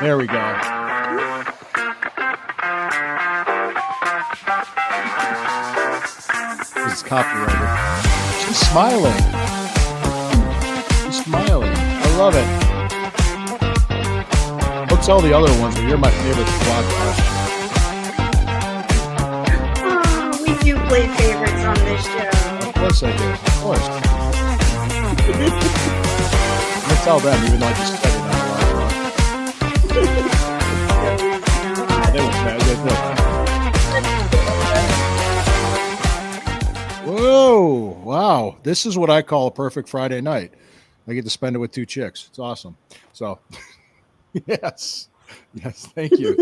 There we go. This is copyrighted. She's smiling. She's smiling. I love it. What's all the other ones? You're my favorite squad. Oh, we do play favorites on this show. Of course I do. Of course. Let's tell them, even though I just said it on the they were bad. Whoa! Wow, this is what I call a perfect Friday night. I get to spend it with two chicks. It's awesome. So, yes, thank you.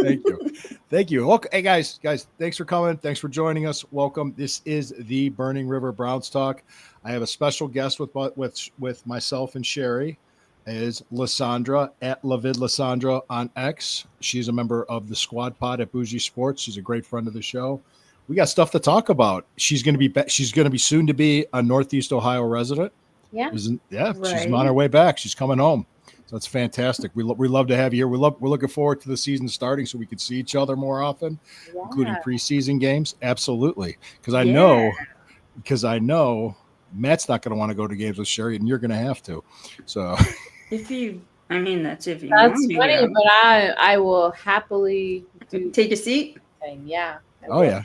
Thank you. Okay, hey guys, thanks for coming. Thanks for joining us. Welcome. This is the Burning River Browns Talk. I have a special guest with myself and Sherry. Is Lysandra at Lavid Lysandra on X. She's a member of the Squad Pod at Bougie Sports. She's a great friend of the show. We got stuff to talk about. She's going to be soon to be a Northeast Ohio resident. Yeah. She's Right. on her way back. She's coming home. So it's fantastic. We love to have you here. We're looking forward to the season starting so we can see each other more often, including preseason games. Absolutely. Because I know Matt's not going to want to go to games with Sherry, and you're going to have to. So That's if you want funny, to. but I will happily Take a seat. Yeah. Oh yeah.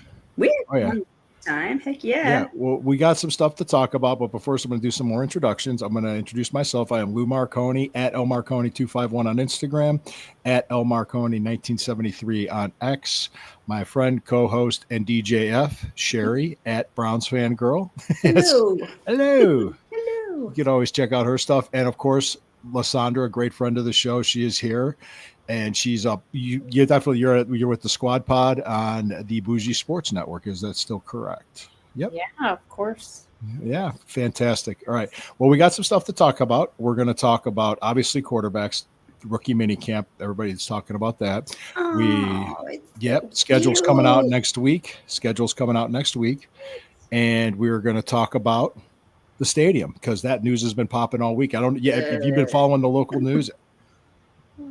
Time. Heck yeah. Yeah. Well, we got some stuff to talk about, but before I'm going to do some more introductions. I'm going to introduce myself. I am Lou Marconi at L Marconi 251 on Instagram, at L Marconi 1973 on X. My friend, co-host, and DJF Sherry at Browns Fangirl. Hello. Hello. Hello. You can always check out her stuff, and of course, Lysandra, a great friend of the show. She is here. And she's up. You're definitely you're with the Squad Pod on the Bougie Sports Network. Is that still correct? Yep. Yeah, of course. Yeah, fantastic. All right. Well, we got some stuff to talk about. We're going to talk about obviously quarterbacks, rookie mini camp. Everybody's talking about that. Schedule's coming out next week. And we're going to talk about the stadium because that news has been popping all week. If you've been following the local news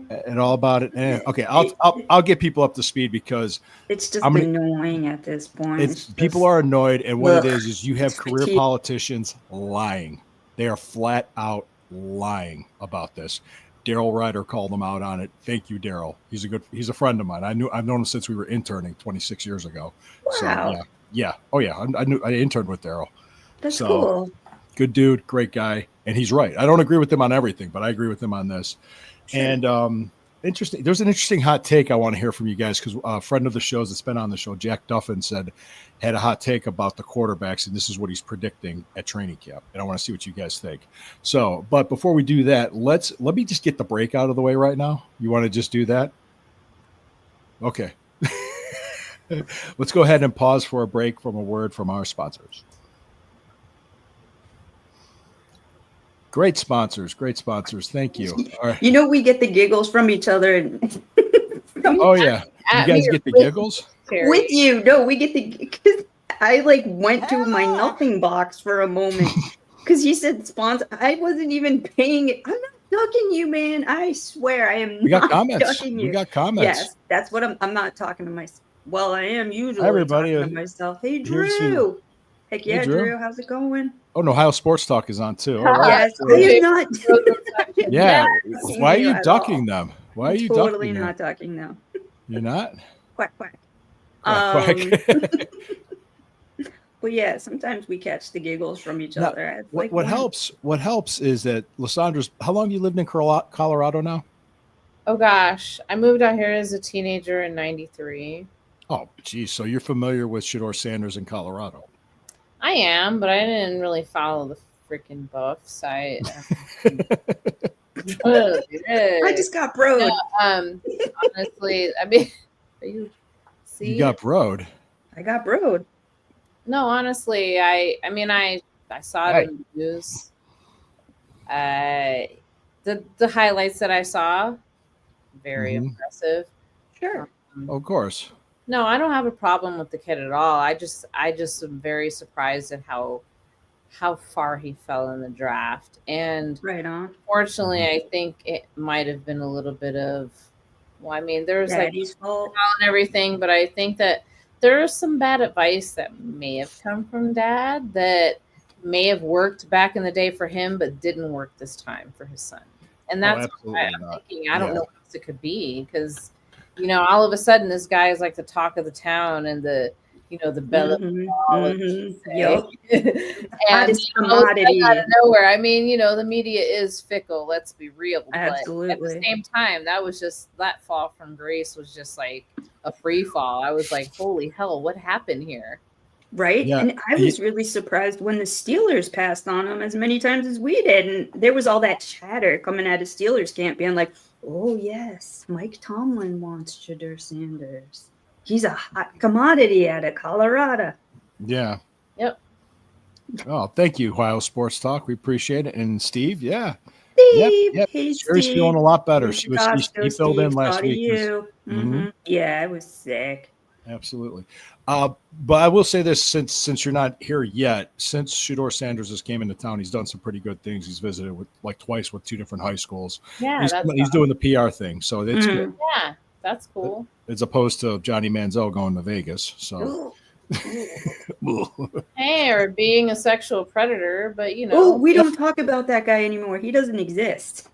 and all about it. Okay, I'll get people up to speed because it's just annoying at this point. People are annoyed, and what it is you have career politicians lying. They are flat out lying about this. Daryl Ryder called them out on it. Thank you, Daryl. He's a friend of mine. I've known him since we were interning 26 years ago. Wow. So yeah. Oh yeah. I interned with Daryl. That's cool. Good dude, great guy, and he's right. I don't agree with him on everything, but I agree with him on this. Sure. And interesting. There's an interesting hot take I want to hear from you guys because a friend of the shows that's been on the show, Jack Duffin, had a hot take about the quarterbacks, and this is what he's predicting at training camp. And I want to see what you guys think. So, but before we do that, let me just get the break out of the way right now. You want to just do that? Okay. Let's go ahead and pause for a break from a word from our sponsors. Great sponsors. Thank you. All right. We get the giggles from each other. Oh yeah, you guys get the giggles with you. No, we get because I went to my nothing box for a moment because you said sponsor. I wasn't even paying it. I'm not ducking you, man. I swear I am. We got comments. Ducking you. We got comments. Yes, that's what I'm not talking to myself. Well, I am usually everybody talking to myself. Hey, Drew. Heck yeah, hey, Drew. How's it going? Oh, no, Ohio Sports Talk is on too. Yes, you're not. Yeah. Why are you ducking them? Why are you totally not ducking them? You're not? Quack, quack. Quack. But yeah, sometimes we catch the giggles from each other. What helps is that Lysandra's, how long have you lived in Colorado now? Oh gosh, I moved out here as a teenager in '93. Oh, geez. So you're familiar with Shedeur Sanders in Colorado? I am, but I didn't really follow the freaking buffs. I just got broed. No, honestly, I mean, you got broed. I got broed. No, honestly, I saw it in the news. The highlights that I saw, very impressive. Sure. Of course. No, I don't have a problem with the kid at all. I just am very surprised at how far he fell in the draft. And right on. Fortunately, I think it might have been a little bit of Well, I mean, there's like Daddy's fault. and everything, but I think that there's some bad advice that may have come from dad that may have worked back in the day for him, but didn't work this time for his son. And that's absolutely why I'm not. thinking, I don't Yeah. know what else it could be, because, you know, all of a sudden this guy is like the talk of the town and the, you know, the belle Mhm, of the mhm. ball, Yup. and Hottest all of a sudden, commodity. out of nowhere. I mean, you know, the media is fickle. Let's be real. But at the Absolutely. same time, that fall from grace was just like a free fall. I was like, holy hell, what happened here? Right? Yeah. And I was really surprised when the Steelers passed on him as many times as we did. And there was all that chatter coming out of Steelers camp being like, oh, yes, Mike Tomlin wants Shadur Sanders. He's a hot commodity out of Colorado. Yeah. Yep. Oh, thank you, Ohio Sports Talk. We appreciate it. And Steve, yeah. Steve, Yep. hey, Sherry's Steve. feeling a lot better. Thank She you, was Costco, he filled in Steve. last Thought of week. you. Mhm. Yeah, I was sick. Absolutely. But I will say this, since you're not here yet, since Shedeur Sanders has came into town, he's done some pretty good things. He's visited with like twice with 2 different high schools. Yeah, He's that's doing the PR thing, so it's good, yeah, that's cool. as opposed to Johnny Manziel going to Vegas. So Hey, or being a sexual predator, but you know, Oh, we don't talk about that guy anymore. He doesn't exist.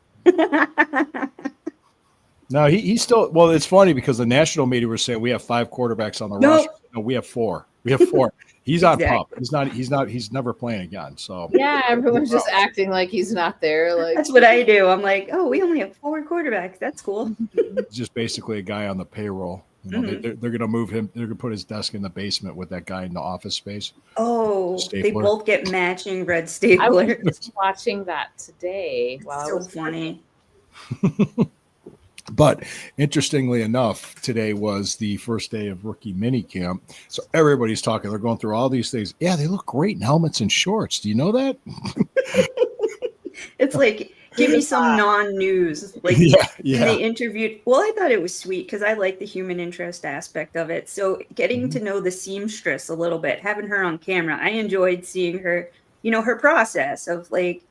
no, he's still. Well, it's funny because the national media were saying we have 5 quarterbacks on the roster. No, we have 4. We have 4. He's on pup. He's never playing again. So yeah, everyone's just acting like he's not there. Like That's what I do. I'm like, oh, we only have 4 quarterbacks. That's cool. he's just basically a guy on the payroll. You know, they're going to move him. They're going to put his desk in the basement with that guy in the office space. Oh, Stapler. they both get matching red I stapler. was watching that today while I So was funny. But interestingly enough, today was the first day of rookie mini camp. So everybody's talking. They're going through all these things. Yeah, they look great in helmets and shorts. Do you know that? It's like, give me some non-news. Like, yeah. they interviewed. Well, I thought it was sweet because I like the human interest aspect of it. So getting to know the seamstress a little bit, having her on camera, I enjoyed seeing her. You know, her process of like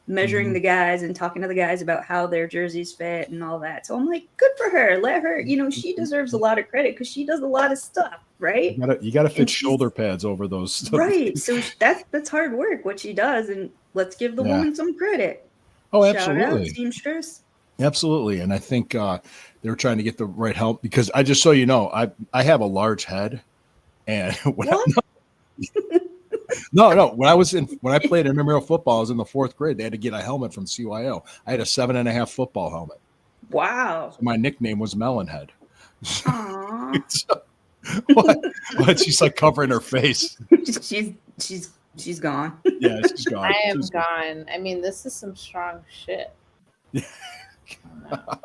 measuring the guys and talking to the guys about how their jerseys fit and all that. So I'm like, good for her. Let her. You know, she deserves a lot of credit because she does a lot of stuff, right? You got to fit shoulder pads over those. Right. So that's hard work what she does, and let's give the woman some credit. Oh, Shout absolutely. out, seamstress. Absolutely. And I think they were trying to get the right help because I just so you know, I have a large head, and when no, when I played intramural football, I was in the 4th grade. They had to get a helmet from CYO. I had a 7.5 football helmet. Wow. So my nickname was Melonhead. Aww. So, what? She's like covering her face. she's gone. Yeah, she's gone. I am gone. I mean, this is some strong shit.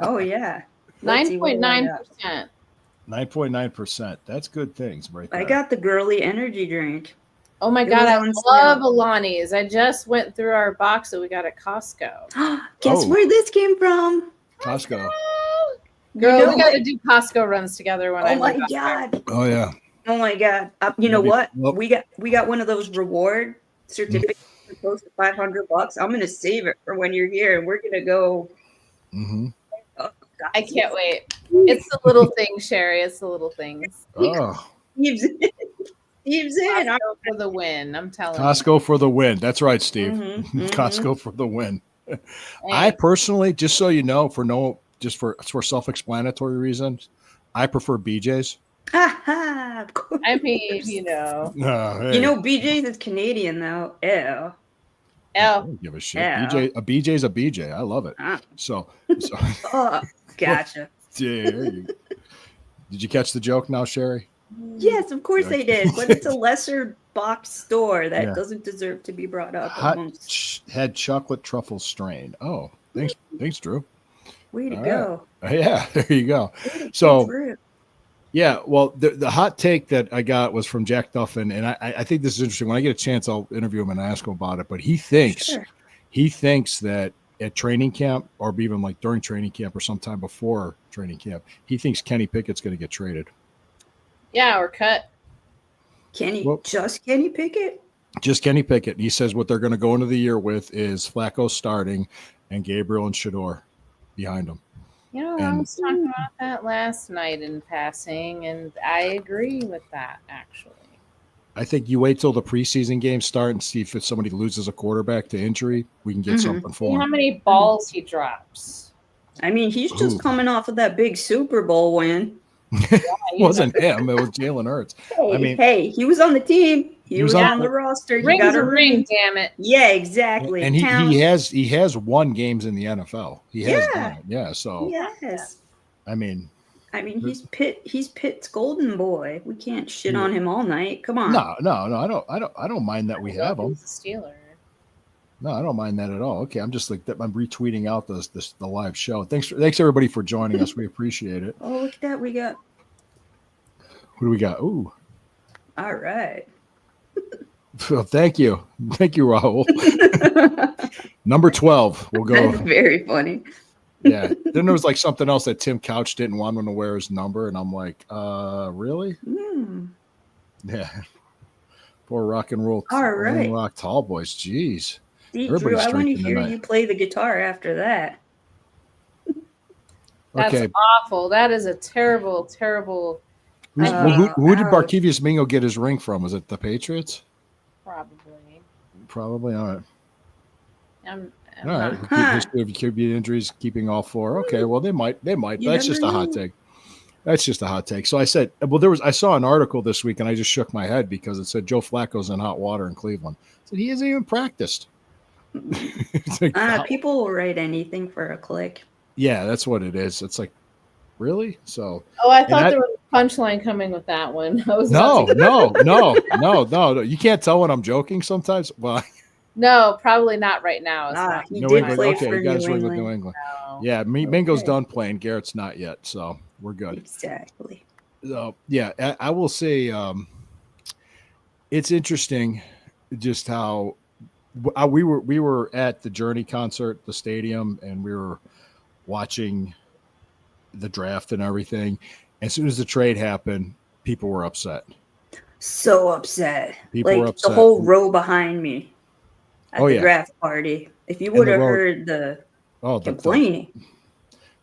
Oh yeah. 9.9%. 9.9%. That's good things right there. I got the girly energy drink. Oh my It god, I was on love sale. Alani's. I just went through our box that we got at Costco. Guess Oh. where this came from? Costco. Girl, You know we got to what? do Costco runs together when I Oh my move out there. god. Oh yeah. Oh my god. You know Maybe- what? well- We got one of those reward certificates for close to $500. I'm gonna save it for when you're here, and we're gonna go. Mm-hmm. Oh, God. I can't wait. It's the little things, Sherry. It's the little things. Oh, Steve's in. Steve's in. Costco for the win. I'm telling Costco for the win. That's right, Steve. Mhm, mhm. Costco for the win. you. I personally, just so you know, for self-explanatory reasons, I prefer BJ's. Of course. I mean, you know. Hey, You know, BJ's is Canadian though. Ew. I Oh, don't give a shit. Yeah. BJ's a BJ. I love it. Ah. So Oh, gotcha. yeah, there you go. Did you catch the joke now, Sherry? Yes, of course they did, but it's a lesser box store that Yeah. doesn't deserve to be brought up. Hot amongst- had chocolate truffle strain. Oh, thanks, Drew. Way to All go. Yeah, there you go. Way to So- get through. Yeah, well, the hot take that I got was from Jack Duffin, and I think this is interesting. When I get a chance, I'll interview him and ask him about it. But he thinks Sure. that at training camp, or even like during training camp, or sometime before training camp, he thinks Kenny Pickett's going to get traded. yeah, or cut. Just Kenny Pickett? Just Kenny Pickett. He says what they're going to go into the year with is Flacco starting and Gabriel and Shedeur behind him. You know, I And- was talking about that last night in passing, and I agree with that, actually. I think you wait till the preseason games start and see if somebody loses a quarterback to injury, we can get Mhm. something See for how him. many balls he drops. I mean, he's just Ooh. coming off of that big Super Bowl win. It wasn't him. It was Jalen Hurts. Hey, I mean- hey, he was on the team. He was on- on the roster. He Ring's got a a ring. ring, damn it. Yeah, exactly. And Talent. he has won games in the NFL. He has Yeah. done it. Yeah. So Yes. I mean, He's Pitt's golden boy. We can't shit Yeah. on him all night. Come on. no. I don't mind that we have him. He's a Steeler. No, I don't mind that at all. Okay, I'm just like I'm retweeting out the live show. Thanks everybody for joining us. We appreciate it. Oh, look at that. We got. Who do we got? Ooh, All right. well, thank you, Raul. Number 12. We'll That's go. very funny. Yeah. Then there was like something else that Tim Couch didn't want him to wear his number, and I'm like, really? Hmm. Yeah. Poor rock and roll. All right. Rock tall boys. Jeez. See, Everybody's Drew, I want to drinking hear tonight. you play the guitar after that. That's Okay. awful. That is a terrible, terrible. Who did ouch. Barkevius Mingo get his ring from? Was it the Patriots? Probably. Probably. All right. I'm All right. not- Huh. History of QB injuries, keeping all four. Okay. Well, they might. You That's just a never hot know. take. That's just a hot take. So I said, well, I saw an article this week and I just shook my head because it said Joe Flacco's in hot water in Cleveland. I said, he hasn't even practiced. It's like, wow. People will write anything for a click. Yeah, that's what it is. It's like, really? So Oh, I thought I- there was a punchline coming with that one. I was no, about to- no. You can't tell when I'm joking sometimes. Well, No, probably not right now. It's not. He New did England. play Okay, for you got his New ring with England. New England. No. Yeah, Mingo's Okay. done playing. Garrett's not yet, so we're good. Exactly. Yeah, I will say it's interesting just how we were at the Journey concert, the stadium, and we were watching the draft and everything. As soon as the trade happened, people were upset. So upset. People were Like upset. the whole row behind me at Oh, the yeah. draft party. If you And would the have row- heard the Oh, complaining,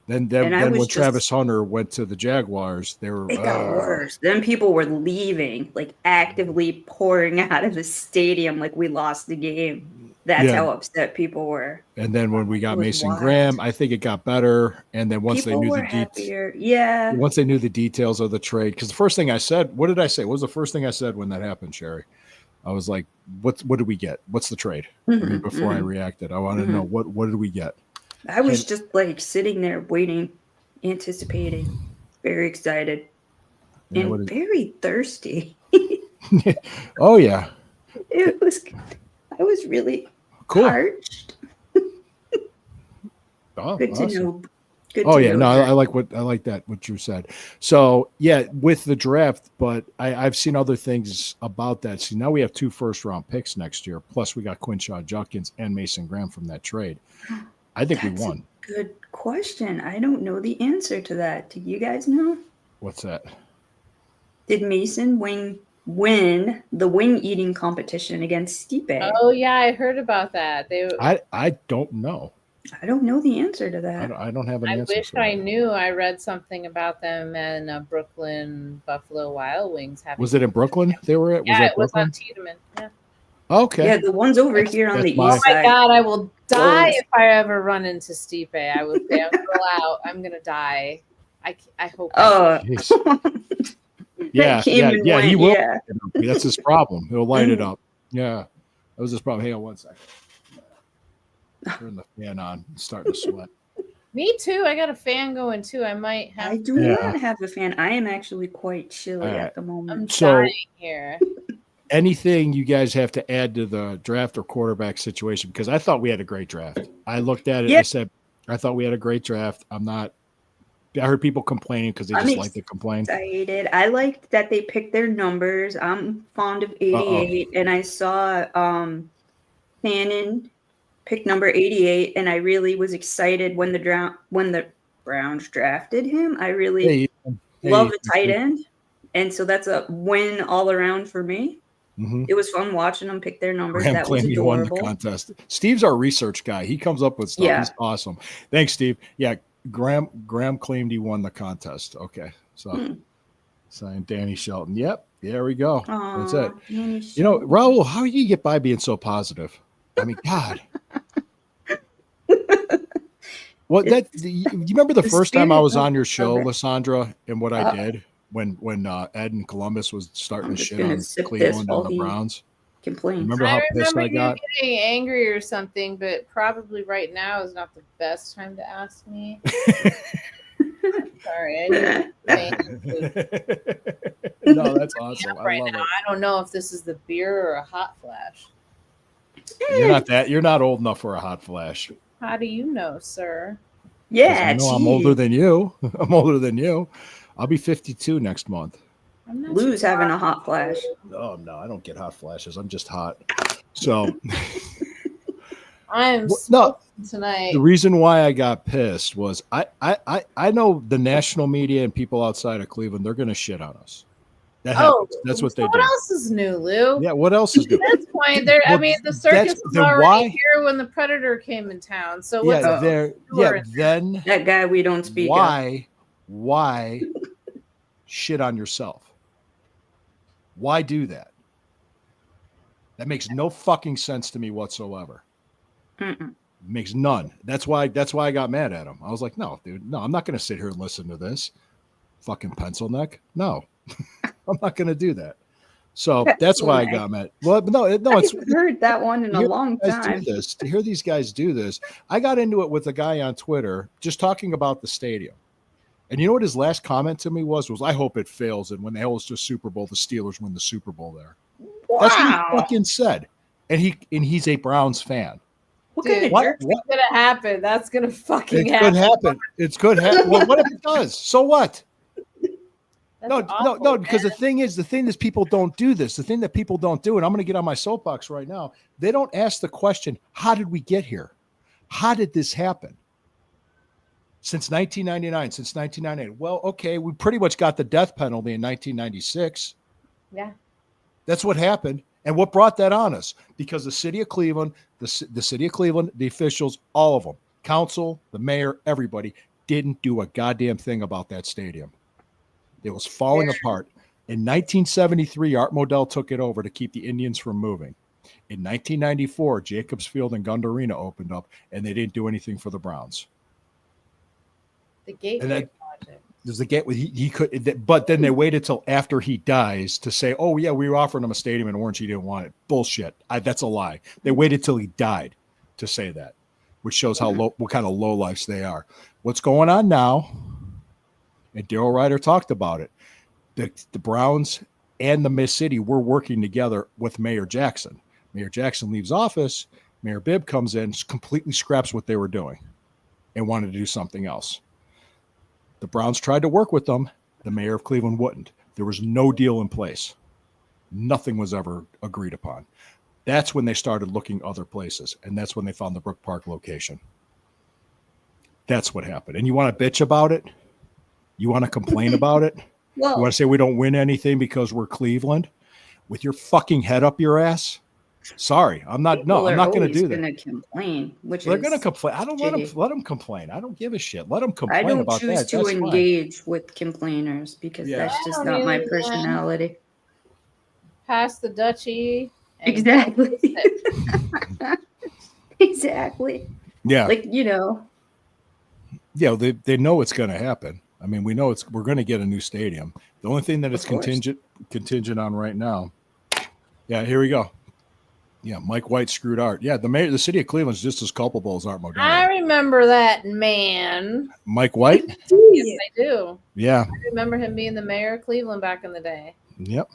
then And I when was Travis just- Hunter went to the Jaguars, they were it got worse. Then people were leaving, like actively pouring out of the stadium, like we lost the game. That's Yeah. how upset people were. And then when we got It was Mason wild. Graham, I think it got better. And then once People they knew were the details. happier. Yeah. Once they knew the details of the trade, because the first thing I said, what did I say? What was the first thing I said when that happened, Sherry? I was like, what did we get? What's the trade? I mean, Mhm, before I mhm. reacted, I wanted to know what did we get? I was and- just like sitting there waiting, anticipating, very excited, Yeah, and what is- very thirsty. oh yeah, It was, I was really cool. parched. Oh, Good awesome. to know. Good Oh to yeah, know no, I that. like that what you said. So yeah, with the draft, but I've seen other things about that. See, now we have 2 first-round picks next year, plus we got Quinshaw Judkins and Mason Graham from that trade. I think That's we a won. good question. I don't know the answer to that. Do you guys know? What's that? Did Mason win the wing eating competition against Stipe? Oh yeah, I heard about that. I don't know. I don't know the answer to that. I don't have an I answer. wish for I that. knew. I read something about them and Brooklyn Buffalo Wild Wings. Having Was it in Brooklyn they were at? Yeah, that it was Brooklyn? on Tiedemann. Yeah. Okay. Yeah, the ones over That's- here on the that's my- east Oh my side. God, I will die Those- if I ever run into Stipe. I will say, I'm out. I'm gonna die. I hope. Oh, Jeez. Yeah, that came and He went, will. yeah. That's his problem. He'll light it Mhm. up. Yeah, that was his problem. Hang on 1 second. Turn the fan on. It's starting to sweat. Me too. I got a fan going too. I might have. I do Yeah. not have a fan. I am actually quite chilly All right. at the I'm moment. So- dying here. Anything you guys have to add to the draft or quarterback situation? Because I thought we had a great draft. I looked at it. Yeah. I said, I thought we had a great draft. I heard people complaining because they I'm just like to complain. Excited. I liked that they picked their numbers. I'm fond of 88, and I saw Fannin pick number 88, and I really was excited when the Browns drafted him. I really Hey, Ethan. Hey, love a Ethan. tight end, and so that's a win all around for me. Mhm. It was fun watching them pick their numbers. Graham That was claimed you won the adorable. contest. Steve's our research guy. He comes up with stuff. Yeah. He's awesome. Thanks, Steve. Yeah, Graham claimed he won the contest. Okay, so signed Danny Shelton. Yep, there we go. That's it. Danny You know, Shelton. Raul, how do you get by being so positive? I mean, God. Well, you remember the first time I was on your show, Lysandra, and what I did when Ed in Columbus was starting I'm to just shit gonna on sip this Cleveland while and the he Browns? complains. Remember how pissed I you got? getting angry or something, but probably right now is not the best time to ask me. Sorry, I knew No, that's awesome. I right love now. it. I don't know if this is the beer or a hot flash. You're not old enough for a hot flash. How do you know, sir? 'Cause Yeah, I know I'm older than you. I'm older than you. I'll be 52 next month. I'm not Lou's sure. having a hot flash. Oh no, I don't get hot flashes. I'm just hot. So I'm no. tonight. The reason why I got pissed was I know the national media and people outside of Cleveland, they're going to shit on us. That happens. That's what they What do. else is new, Lou? Yeah, what else is new? At this point, there. I Well, mean, the circus was then already why- here when the Predator came in town. So what's Yeah, there. Yeah, then That guy we don't speak of. why shit on yourself? Why do that? That makes no fucking sense to me whatsoever. Mm-mm. Makes none. That's why I got mad at him. I was like, no, dude, no, I'm not going to sit here and listen to this. Fucking pencil neck. No, I'm not going to do that. So that's why I got mad. Well, no, I it's haven't heard that one in a long time. to hear these guys do this. I got into it with a guy on Twitter just talking about the stadium. And you know what his last comment to me was I hope it fails. And when the hell is just Super Bowl, the Steelers win the Super Bowl there. Wow. That's what he fucking said. And he's a Browns fan. What kind of What- jerk? It's gonna happen? That's gonna fucking It happen. could happen. It's good. Well, what if it does? So what? That's No, awful, because man. the thing is people don't do this. The thing that people don't do, and I'm going to get on my soapbox right now, they don't ask the question, how did we get here? How did this happen? Since 1999, since 1998. Well, okay, we pretty much got the death penalty in 1996. Yeah. That's what happened. And what brought that on us? Because the city of Cleveland, the city of Cleveland, the officials, all of them, council, the mayor, everybody didn't do a goddamn thing about that stadium. It was falling apart. In 1973, Art Modell took it over to keep the Indians from moving. In 1994, Jacobs Field and Gund Arena opened up, and they didn't do anything for the Browns. The Gateway Project. There's the gateway. He could, but then they waited till after he dies to say, "Oh yeah, we were offering him a stadium in Orange. He didn't want it." Bullshit. That's a lie. They waited till he died to say that, which shows how low, what kind of low lifes they are. What's going on now? And Daryl Ryder talked about it. The Browns and the Miss City were working together with Mayor Jackson. Mayor Jackson leaves office. Mayor Bibb comes in, completely scraps what they were doing, and wanted to do something else. The Browns tried to work with them. The mayor of Cleveland wouldn't. There was no deal in place. Nothing was ever agreed upon. That's when they started looking other places, and that's when they found the Brook Park location. That's what happened. And you want to bitch about it? You want to complain about it? You Well, want to say we don't win anything because we're Cleveland? With your fucking head up your ass? Sorry, I'm not. No, I'm not going to do that. Going to complain, which They're is going to complain. I don't shitty. let them complain. I don't give a shit. Let them I complain don't about choose that. to That's fine. engage with complainers because Yeah. that's just I not don't my either, man. personality. Pass the duchy. and- Exactly. Exactly. Yeah. Like, you know, Yeah, they know it's going to happen. I mean, we know we're going to get a new stadium. The only thing that it's Of course. contingent on right now. Yeah, here we go. Yeah, Mike White screwed Art. Yeah, the city of Cleveland's just as culpable as Art I Modell. remember that man. Mike White? Yes, I do. Yeah. I remember him being the mayor of Cleveland back in the day. Yep.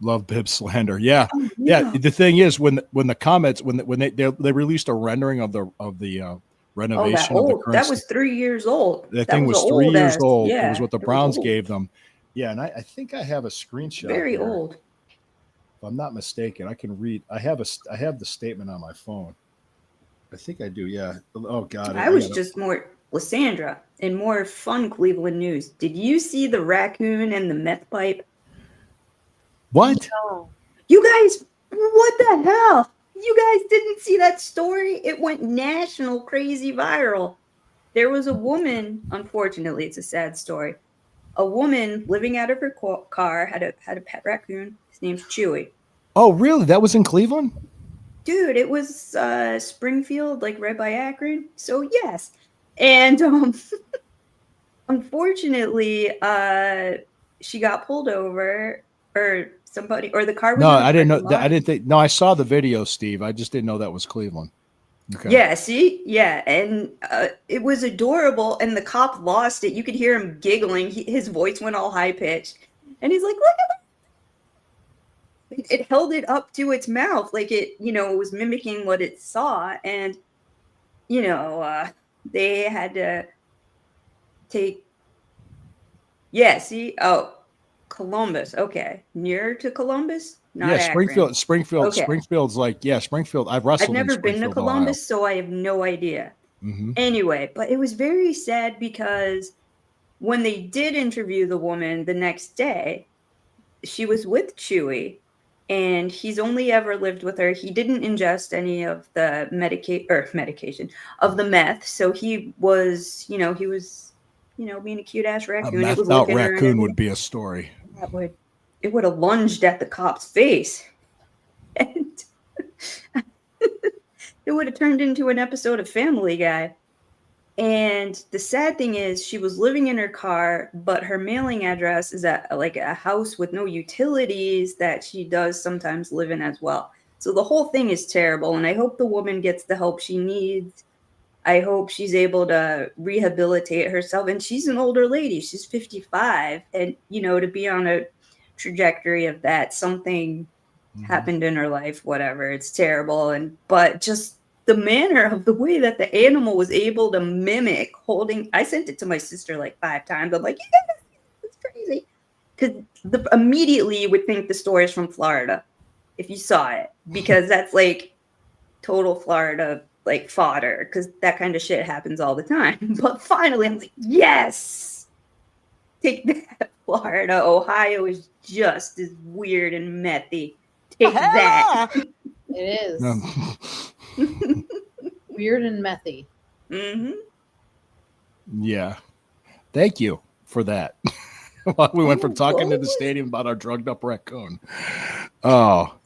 Love Bibb slander. Yeah. Yeah. The thing is, when the comments when they released a rendering of the Oh, renovation that of the old. current That was 3 years old. that thing was a 3 years ass- old. Yeah, It was what the it was Browns old. gave them. Yeah, and I think I have a screenshot. Very here. old. If I'm not mistaken, I can read. I have the statement on my phone. I think I do. Yeah. Oh God. I was just more Lysandra in more fun Cleveland news. Did you see the raccoon and the meth pipe? What? Oh, You guys, what the hell? You guys didn't see that story? It went national crazy viral. there was a woman, unfortunately, it's a sad story. A woman living out of her car had a pet raccoon. His name's Chewy. Oh, really? That was in Cleveland? Dude, it was Springfield, like right by Akron. So yes. And unfortunately, she got pulled over, or somebody, or the car was No, in the I didn't know parking that. lot. I didn't think. No, I saw the video, Steve. I just didn't know that was Cleveland. Okay. Yeah, see? Yeah, and it was adorable, and the cop lost it. You could hear him giggling. His voice went all high-pitched. And he's like, look at that. It held it up to its mouth like it, was mimicking what it saw. And, they had to take... Yeah, see? Oh, Columbus. Okay. Near to Columbus? Not Yeah, Akron. Springfield. Okay. Springfield's like, yeah, Springfield. I've wrestled. I've never in been to Springfield, Columbus, so I have no idea. Mm-hmm. Anyway, but it was very sad because when they did interview the woman the next day, she was with Chewy, and he's only ever lived with her. He didn't ingest any of the medication of the meth, so he was, being a cute ass A raccoon. It was methed out licking her and raccoon would everything. be a story. It would have lunged at the cop's face, and it would have turned into an episode of Family Guy. And the sad thing is, she was living in her car, but her mailing address is at like a house with no utilities that she does sometimes live in as well. So the whole thing is terrible. And I hope the woman gets the help she needs. I hope she's able to rehabilitate herself. And she's an older lady. She's 55. And, to be on a trajectory of that, something happened in her life, whatever. It's terrible. But just the manner of the way that the animal was able to mimic holding, I sent it to my sister like 5 times. I'm like, yeah, it's crazy. Because immediately you would think the story is from Florida if you saw it, because that's like total Florida like fodder, because that kind of shit happens all the time. But finally I'm like, yes, take that, Florida. Ohio is just as weird and methy. Take that. It is. Weird and methy. Mm-hmm. Yeah. Thank you for that. We went from talking to the stadium about our drugged up raccoon. Oh,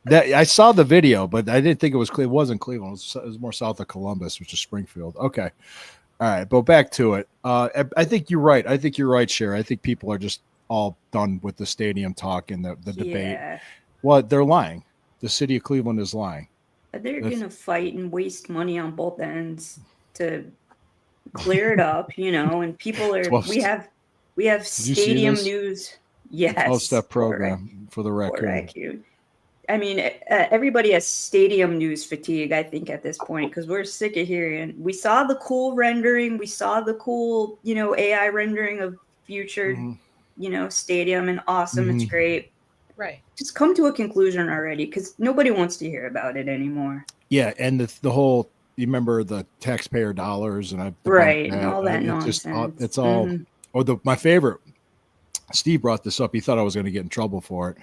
that I saw the video, but I didn't think it was Cleveland. It wasn't Cleveland. It was more south of Columbus, which is Springfield. Okay. All right. But back to it. I think you're right. I think you're right, Cher. I think people are just all done with the stadium talk and the debate. Yeah. Well, they're lying. The city of Cleveland is lying. They're going to fight and waste money on both ends to clear it up, and people are, we have stadium news. Yes. 12-step program for the raccoon. I mean, everybody has stadium news fatigue, I think, at this point, because we're sick of hearing. We saw the cool rendering. We saw the cool, AI rendering of future, stadium, and awesome. It's great. Right. Just come to a conclusion already, because nobody wants to hear about it anymore. Yeah, and the whole, you remember the taxpayer dollars and and all that nonsense. It's all. Or my favorite. Steve brought this up. He thought I was going to get in trouble for it.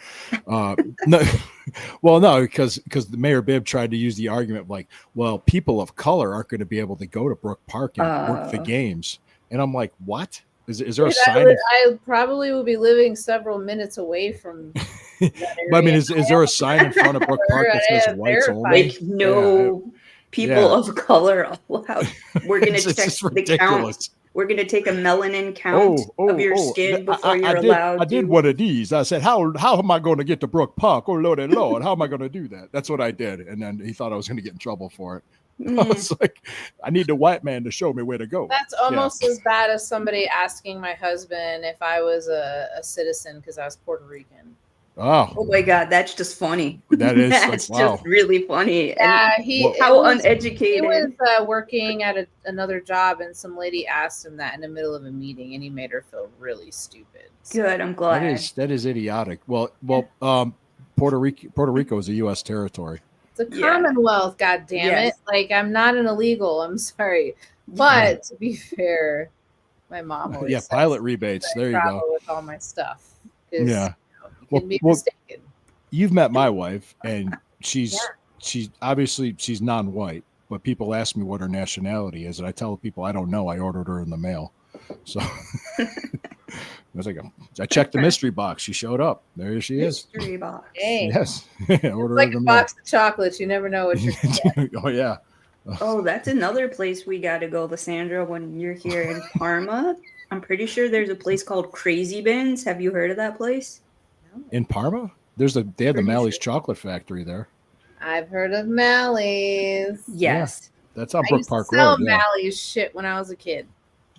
No, well, no, because the Mayor Bibb tried to use the argument like, well, people of color aren't going to be able to go to Brook Park and work the games, and I'm like, what? Is there a sign? I probably will be living several minutes away from. But I mean, is there a sign in front of Brook Park that says whites only? Like no people of color allowed. We're gonna check the count. We're gonna take a melanin count of your skin before you're allowed. I did one of these. I said, "How am I going to get to Brook Park? Oh Lord and Lord, how am I going to do that?" That's what I did, and then he thought I was going to get in trouble for it. I was like, I need the white man to show me where to go. That's almost as bad as somebody asking my husband if I was a citizen because I was Puerto Rican. Oh my God, that's just funny. That is that's just really funny. Yeah, how uneducated. He was working at another job, and some lady asked him that in the middle of a meeting, and he made her feel really stupid. So. Good, I'm glad. That is idiotic. Well, Puerto Rico is a U.S. territory. It's a Commonwealth, God damn it! Like I'm not an illegal. I'm sorry, but to be fair, my mom always pilot rebates. There you go. With all my stuff. Yeah. Well, you've met my wife, and she's obviously she's non-white, but people ask me what her nationality is, and I tell people I don't know. I ordered her in the mail. So I was like, I checked the mystery box. She showed up. There she is. Mystery box. Hey, Yes. Order it's like her a in the mail. box of chocolates. You never know what you're gonna get. Oh yeah. Oh, that's another place we got to go, Lysandra, when you're here in Parma. I'm pretty sure there's a place called Crazy Bins. Have you heard of that place? In Parma, they have the Pretty Mally's sure. chocolate factory there. I've heard of Mally's. Yes. That's on I Brook used Park to sell Road. Yeah. Mally's shit when I was a kid.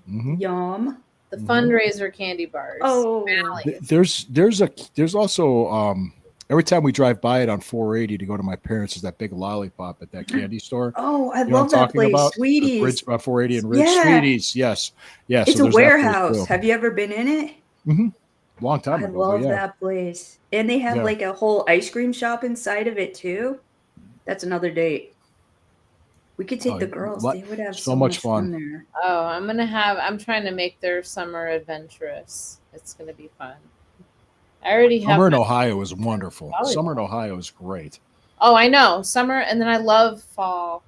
Mhm. Yum. The Mhm. fundraiser candy bars. Oh. Mally's. There's also every time we drive by it on 480 to go to my parents, is that big lollipop at that candy store. Oh, I You know what I'm love that talking place. about? The Sweeties. Bridge, 480 and Ridge. Yeah. Sweeties, yes. Yeah. It's so a there's that place, warehouse. too. Have you ever been in it? Long time I ago. love but yeah. that place. And they have Yeah. like a whole ice cream shop inside of it too. That's another date. We could take Oh, the girls. what- They would have so so much much fun fun. there. Oh, I'm trying to make their summer adventurous. It's gonna be fun. I already have. Summer in my- Ohio is wonderful. Volleyball. Summer in Ohio is great. Oh, I know summer, and then I love fall.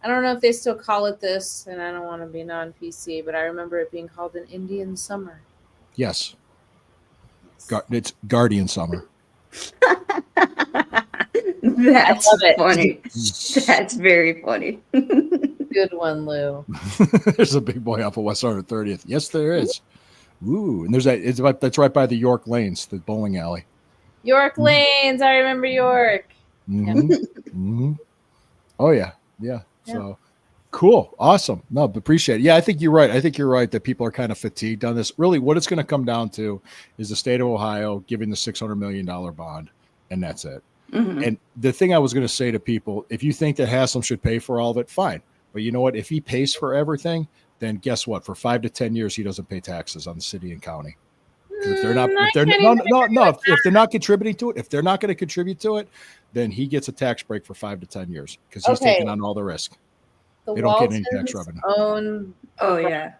I don't know if they still call it this, and I don't want to be non-PC, but I remember it being called an Indian summer. Yes. It's Guardian Summer. That's love it. funny. That's very funny. Good one, Lou. There's a big boy off of West 130th. Yes, there is. Ooh, and that's right by the York Lanes, the bowling alley. York Lanes. I remember York. Mhm. Mhm. Oh yeah. So cool, awesome. No, appreciate it. Yeah, I think you're right. I think you're right that people are kind of fatigued on this. Really, what it's going to come down to is the state of Ohio giving the $600 million bond, and that's it. Mhm. And the thing I was going to say to people, if you think that Haslam should pay for all of it, fine. But you know what? If he pays for everything, then guess what? For 5 to 10 years, he doesn't pay taxes on the city and county. 'Cause if they're not, if they're if they're not contributing to it, if they're not going to contribute to it, then he gets a tax break for 5 to 10 years because he's Okay. taking on all the risk. The They don't get any Waltons tax revenue. own Oh yeah.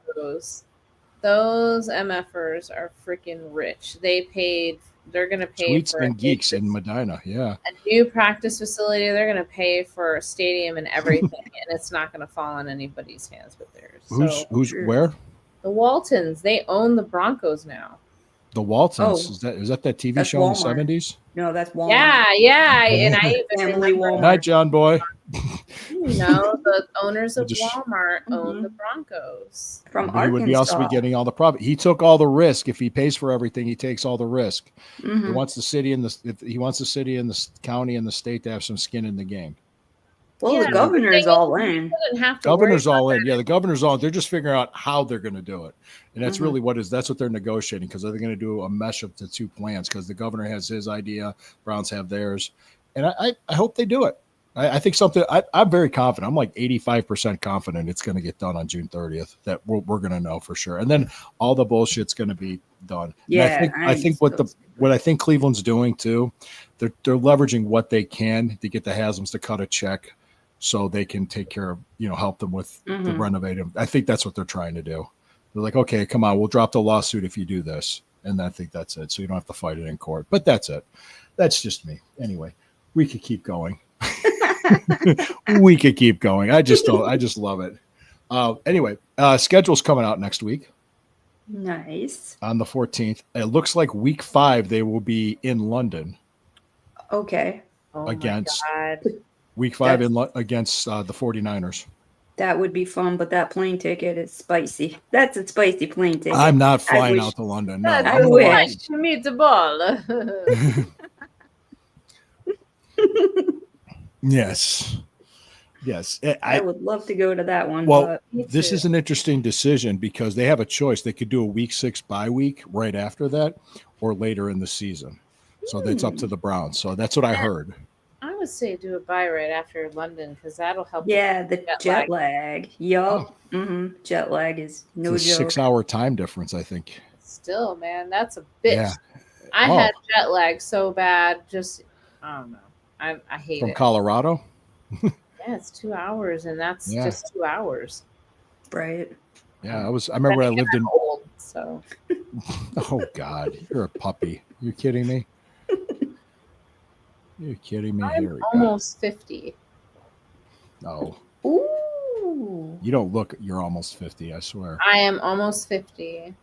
those MFers are freaking rich. They're gonna pay Sweets for and geeks in Medina. Yeah. a new practice facility. They're gonna pay for a stadium and everything, and it's not gonna fall on anybody's hands but theirs. Who's Sure. where? The Waltons, they own the Broncos now. The Waltons. Oh. Is that TV That's show in the Walmart. 70s? No, that's Walmart. Yeah, and I even Family remember, Walmart. Night, John Boy. the owners of Just- Walmart own Mhm. the Broncos. From But he would be also be Arkansas. getting all the profit. He took all the risk. If he pays for everything, he takes all the risk. He Mhm. wants the city and he wants the city and the county and the state to have some skin in the game. Well, Yeah, the governor's but they- all in. Doesn't have to Governor's worry all about in. Yeah, the governor's all in. They're just figuring out how they're going to do it. And that's Mhm. really that's what they're negotiating because they're going to do a mesh of the two plans because the governor has his idea, Browns have theirs. And I hope they do it. I think I'm very confident. I'm like 85% confident it's going to get done on June 30th that we're going to know for sure. And then all the bullshit's going to be done. And Yeah, I think what I think Cleveland's doing too, they're leveraging what they can to get the Haslams to cut a check so they can take care of, help them with the Mhm. renovating. I think that's what they're trying to do. They're like, okay, come on, we'll drop the lawsuit if you do this. And I think that's it. So you don't have to fight it in court. But that's it. That's just me. Anyway, we could keep going. We could keep going. I just love it. Anyway, schedule's coming out next week Nice. on the 14th. It looks like week 5 they will be in London. Okay. Oh Against- my God. Week 5 against the 49ers. That would be fun, but that plane ticket is spicy. That's a spicy plane ticket. I'm not flying wish- out to London. No, That's I I'm wish. gonna- nice to meet the ball. Yes. I would love to go to that one. Well, but Me This too. is an interesting decision because they have a choice. They could do a week 6 bye week right after that or later in the season. So that's up to the Browns. So that's what I heard. I would say do a buy right after London because that'll help. yeah, the Jet jet lag. lag. Yup. Jet lag is no It's a joke. 6-hour time difference, I think. Still, man, that's a bitch. Yeah. I Oh. had jet lag so bad. Just I don't know. I hate From it. Colorado. Yeah, it's 2 hours, and that's Yeah. just 2 hours. Right. Yeah, I remember when I lived in. Old, so Oh God, you're a puppy. You kidding me? You're kidding me. I'm Here we go. almost 50. No. Ooh. You don't look. You're almost 50. I swear. I am almost 50.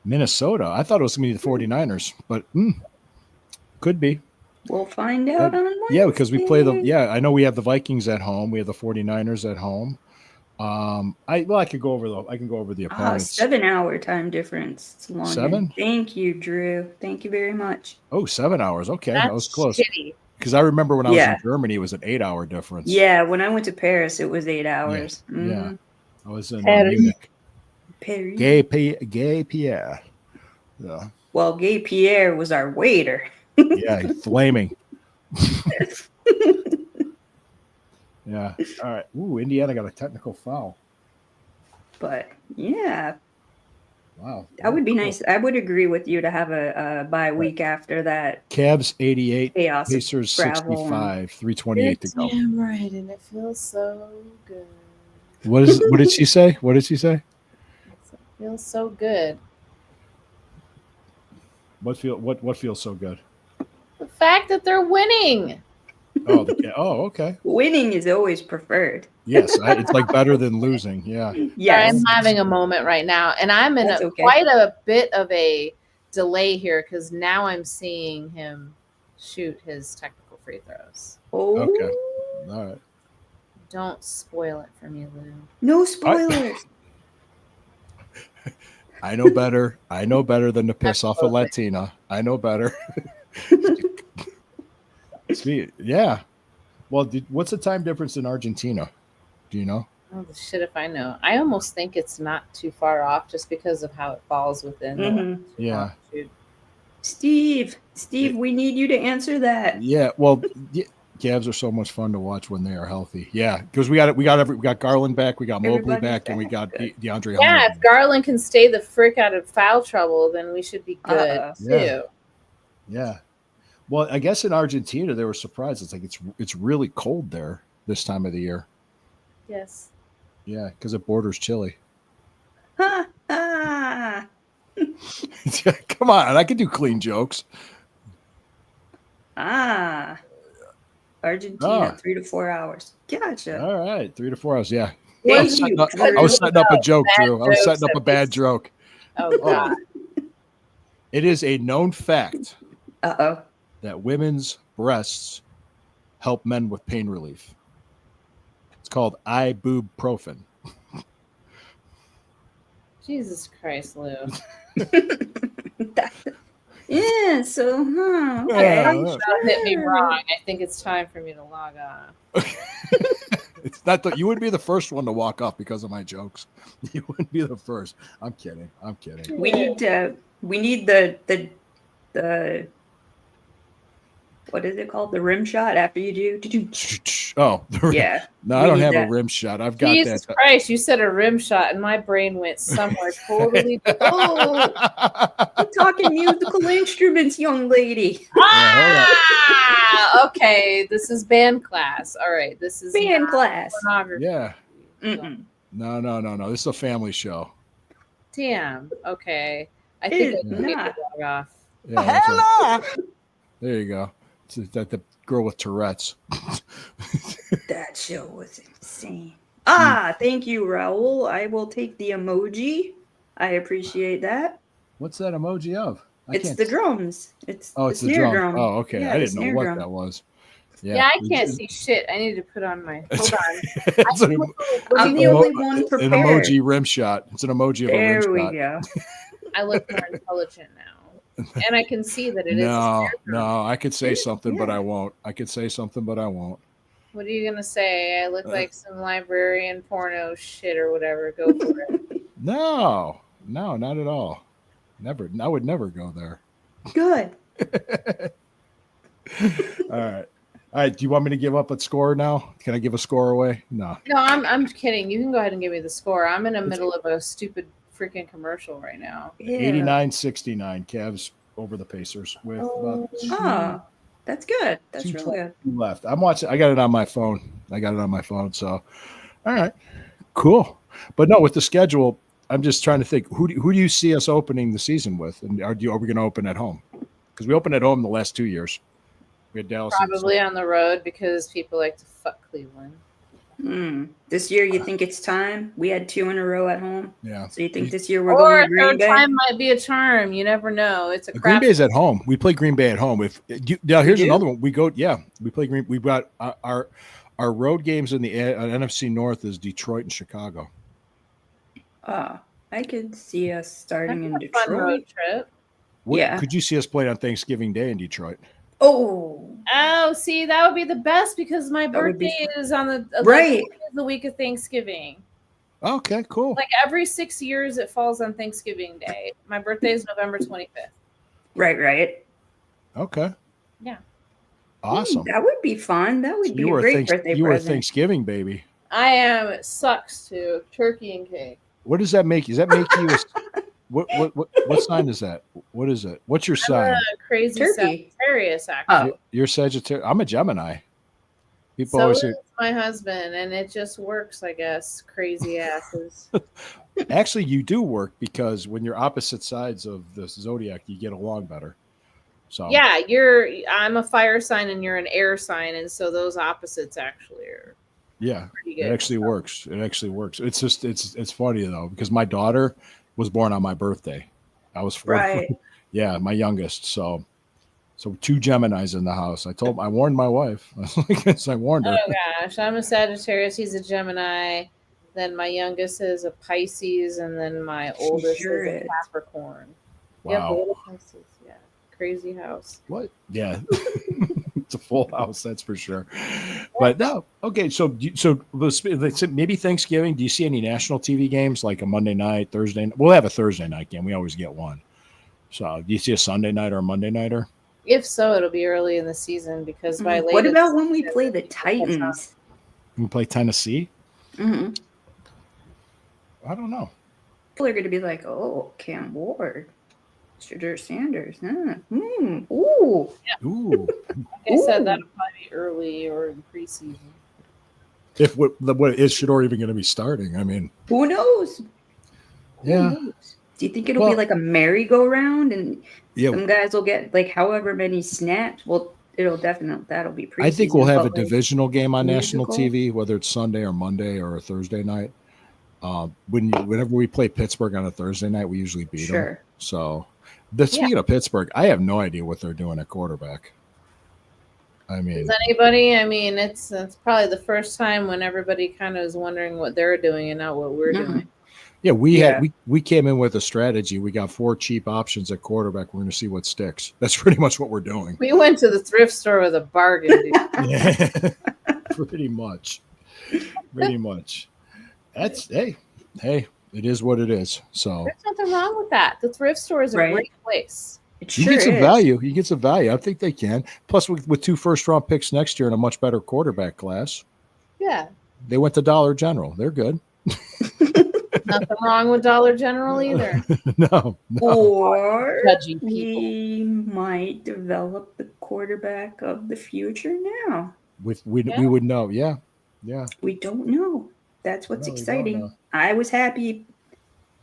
Minnesota. I thought it was gonna be the 49ers, but could be. We'll find out on Wednesday. Yeah, because we play the. Yeah, I know we have the Vikings at home. We have the 49ers at home. I could go over the. I can go over the opponents. 7-hour time difference. It's long. 7? Thank you, Drew. Thank you very much. Oh, 7 hours. Okay, that was close. Shitty. Because I remember when I was in Germany, it was an 8-hour difference. Yeah, when I went to Paris, it was 8 hours. Yeah, I was in Paris. Munich. Paris. Gay Pierre. Yeah, Well, Gay Pierre was our waiter. yeah, flaming. Yeah. All right. Ooh, Indiana got a technical foul. But yeah, Wow. that would be nice. I would agree with you to have a bye week after that Cavs 88, chaos. of Pacers travel 65, 3:28 to go. Damn right, and it feels so good. What did she say? What did she say? It feels so good. What feels so good? The fact that they're winning. Oh, okay. Winning is always preferred. Yes, it's like better than losing. Yeah. Yes. I'm having a moment right now, and I'm in That's okay. quite a bit of a delay here because now I'm seeing him shoot his technical free throws. Oh, Okay. All right. Don't spoil it for me, Lou. no spoilers. I know better. I know better than to piss off a Absolutely. Latina. I know better. Sweet. Yeah. Well, what's the time difference in Argentina? Do you know? Oh, the shit if I know. I almost think it's not too far off just because of how it falls within. Mhm. Yeah. Steve, we need you to answer that. Yeah. Well, Cavs are so much fun to watch when they are healthy. Yeah, because we got Garland back, we got Mobley Everybody's back, and we got back. DeAndre. Yeah, Hunter. if Garland can stay the frick out of foul trouble, then we should be good too. Yeah. Yeah. Well, I guess in Argentina they were surprised. It's like it's really cold there this time of the year. Yes. Yeah, because it borders Chile. Ha, ha. Come on, I can do clean jokes. Argentina, 3 to 4 hours. Gotcha. All right, 3 to 4 hours. Yeah, Thank I was setting you, up, Drew. I was setting up a joke, Bad Drew. I was setting jokes up a at bad this- joke. Oh God. It is a known fact Uh-oh. that women's breasts help men with pain relief. It's called ibuprofen. Jesus Christ, Lou. Yeah, so, okay. Yeah. Don't hit me wrong. I think it's time for me to log on. It's not that you wouldn't be the first one to walk off because of my jokes. You wouldn't be the first. I'm kidding. We need the what is it called? The rim shot after you do. Oh, Yeah. no, I we don't need have a that. rim shot. I've got Jesus that. Christ, you said a rim shot, and my brain went somewhere totally different. I'm talking musical instruments, young lady. Ah, okay. This is band class. All right, this is Band not class. pornography. Yeah. Mm-mm. No. This is a family show. Damn. Okay. I It think is I need to not. log off. Yeah, that's right. There you go. It's that the girl with Tourette's. That show was insane. Thank you, Raul. I will take the emoji. I appreciate that. What's that emoji of? It's the drums. It's Oh, the it's the snare drum. drum. Oh, okay. Yeah, I the didn't know snare what drum. that was. Yeah, I can't see shit. I need to put on my. Hold on. It's an, I'm the only one an prepared. emoji rim shot. It's an emoji of a There rim we shot. go. I look more intelligent now, and I can see that it is. a No, snare drum. no, I could say something, but Yeah. I won't. I could say something, but I won't. What are you gonna say? I look like some librarian porno shit or whatever. Go for it. No, not at all. Never. I would never go there. Good. All right. All right. Do you want me to give up a score now? Can I give a score away? No. No, I'm kidding. You can go ahead and give me the score. I'm in the middle of a stupid freaking commercial right now. Yeah. 89-69. Cavs over the Pacers with about That's good. That's two really good. left. I'm watching. I got it on my phone. So, all right, cool. But no, with the schedule, I'm just trying to think. Who do you see us opening the season with? And are we going to open at home? Because we opened at home the last 2 years. We had Dallas. Probably on the road because people like to fuck Cleveland. This year, you think it's time? We had 2 in a row at home. Yeah. So you think this year we're Or going a to Green third Bay? time might be a charm. You never know. It's a Green crap. Bay's at home. We play Green Bay at home. Now here's do? another one. We play Green. We've got our road games in the NFC North is Detroit and Chicago. I could see us starting in That's a fun road Detroit. trip. Yeah. Could you see us play on Thanksgiving Day in Detroit? Oh, Oh, see, that would be the best because my That would be birthday is on the Right. the week of Thanksgiving. Okay, cool. Like every 6 years, it falls on Thanksgiving Day. My birthday is November 25th. right. Okay. Yeah. Awesome. That would be fun. That would So be a great birthday you were a present. Thanksgiving baby. I am. It sucks too. Turkey and cake. What does that make? Does that make you? What sign is that? What is it? What's your sign? I'm a crazy Turkey. Sagittarius, actually. Oh, You're Sagittarius. I'm a Gemini. People So always is say, my husband, and it just works, I guess. Crazy asses. actually, you do work because when you're opposite sides of the zodiac, you get along better. So Yeah, I'm a fire sign and you're an air sign, and so those opposites actually are yeah, pretty it good. actually works. It actually works. It's just it's funny though because my daughter was born on my birthday. I was 4. right. Yeah, my youngest. So 2 Geminis in the house. I warned my wife. I warned her. Oh gosh, I'm a Sagittarius. He's a Gemini. Then my youngest is a Pisces, and then my oldest Sure is a is. Capricorn. Yeah, Wow. both Pisces. Yeah, crazy house. What? Yeah, it's a full house, that's for sure. But no, okay. So let's say maybe Thanksgiving. Do you see any national TV games like a Monday night, Thursday? We'll have a Thursday night game. We always get one. So do you see a Sunday night or a Monday nighter? If so, it'll be early in the season because by late. What about when we play the Titans? We play Tennessee. Mm-hmm. I don't know. People are going to be like, "Oh, Cam Ward, Shadur Sanders, ooh." Ooh, Like I said, Ooh. that'll probably be early or in preseason. if what is Shador even going to be starting? I mean, Who knows? yeah, Who knows? Do you think it'll be like a merry-go-round and yeah. some guys will get like however many snaps? Well, that'll be preseason. I think we'll have a but, like, divisional game on national musical? TV, whether it's Sunday or Monday or a Thursday night. Whenever we play Pittsburgh on a Thursday night, we usually beat them. Sure. So, speaking of Pittsburgh, I have no idea what they're doing at quarterback. I mean, Does anybody? I mean, it's probably the first time when everybody kind of is wondering what they're doing and not what we're Mhm. doing. yeah, we came in with a strategy. We got 4 cheap options at quarterback. We're going to see what sticks. That's pretty much what we're doing. We went to the thrift store with a bargain. Dude. Yeah, pretty much. Pretty much. That's hey, it is what it is. So There's nothing wrong with that. The thrift store is a Right. great place. It you sure get some is. value. You get some value. I think they can. Plus, with 2 first-round picks next year and a much better quarterback class, Yeah, they went to Dollar General. They're good. nothing wrong with Dollar General either. no. Or Judging people. we might develop the quarterback of the future now. We Yeah. would know. Yeah. We don't know. That's what's No, we don't exciting. know. I was happy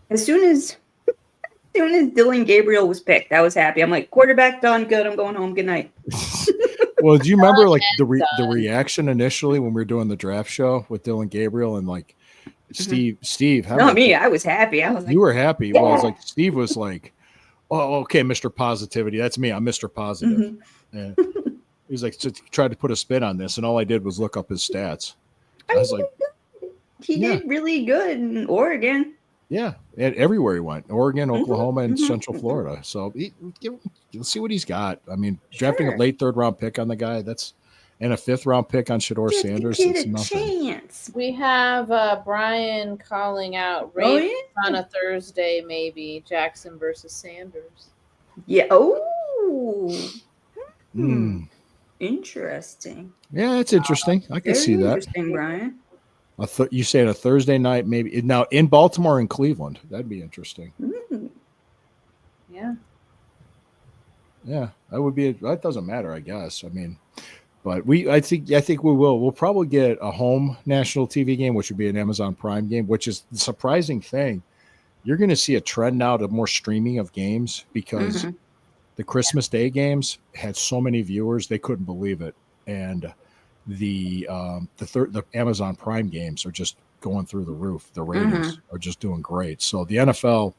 as soon as Dylan Gabriel was picked. I was happy. I'm like, quarterback done, good. I'm going home. Good night. Well, do you remember like the done. reaction initially when we were doing the draft show with Dylan Gabriel and like Steve? How Not about me. I was happy. I was like, you were happy. Well, I was Yeah. like Steve was like, "Oh, okay, Mr. Positivity. That's me. I'm Mr. Positive." mhm. Yeah. He was like, tried to put a spin on this, and all I did was look up his stats. I was like, he Yeah. did really good in Oregon. yeah, and everywhere he went, Oregon, Mhm, Oklahoma, and mhm, Central mhm. Florida. So you'll see what he's got. I mean, drafting a Sure. late 3rd-round pick on the guy, and a 5th-round pick on Shador Give the Sanders, kid it's a nothing. chance. We have Brian calling out Oh, Ravens yeah. on a Thursday, maybe Jackson versus Sanders. Yeah. Oh, Mm. interesting. Yeah, it's interesting. I can Very see that. interesting, Brian. You saying a Thursday night, maybe now in Baltimore and Cleveland? That'd be interesting. Mm. Yeah. Yeah, that would be. That doesn't matter, I guess. I mean, but I think we will. We'll probably get a home national TV game, which would be an Amazon Prime game. Which is the surprising thing. You're going to see a trend now to more streaming of games because the Christmas Day games had so many viewers they couldn't believe it, and the Amazon Prime games are just going through the roof. The ratings are just doing great. So the NFL,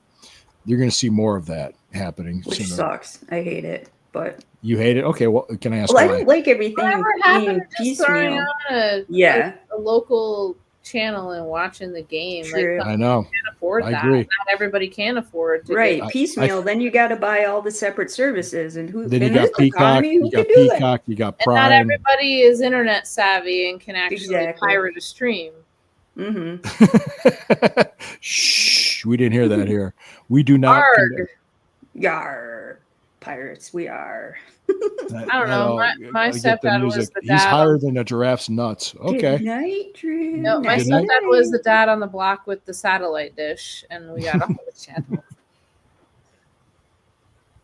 you're going to see more of that happening. Which sooner. sucks. I hate it, but You hate it? Okay, well, can I ask well, I why? don't like everything Whatever happened being to just throwing piecemeal. on Yeah, a local channel and watching the game? True. Like, I know. can't afford I that. agree. Not everybody can afford to right. get- Piecemeal. Then you got to buy all the separate services, and who? Then you in got this Peacock, economy, who you can got do that? Peacock, you got and not Prime. everybody is internet savvy and can actually Exactly. pirate a stream. Mm-hmm. Shh, we didn't hear that here. We do not. Arg. Yar, pirates, we are. I don't know. My stepdad was the He's dad. higher than a giraffe's nuts. Okay. Good night, Drew. No, my Good night. stepdad was the dad on the block with the satellite dish, and we got all the channels.